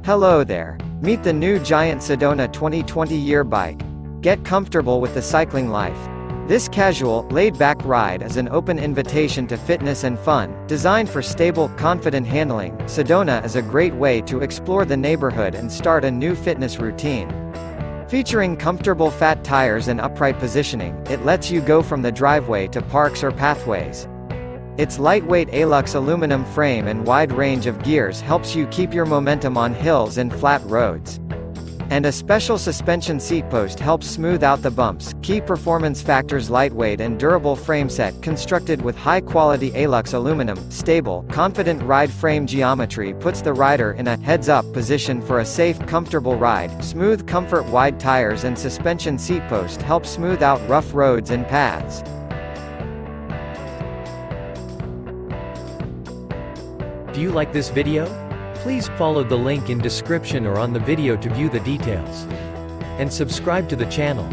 Hello there. Meet the new Giant Sedona 2020 year bike. Get comfortable with the cycling life. This casual, laid-back ride is an open invitation to fitness and fun. Designed for stable, confident handling, Sedona is a great way to explore the neighborhood and start a new fitness routine. Featuring comfortable fat tires and upright positioning, it lets you go from the driveway to parks or pathways. Its lightweight ALUXX aluminum frame and wide range of gears helps you keep your momentum on hills and flat roads. And a special suspension seat post helps smooth out the bumps. Key Performance FactorsLightweight and durable frameset constructed with high-quality ALUXX aluminum.Stable, confident ride frame geometry puts the rider in a heads-up position for a safe, comfortable ride. Smooth comfort wide tires and suspension seat post help smooth out rough roads and paths. Do you like this video? Please follow the link in description or on the video to view the details. And subscribe to the channel.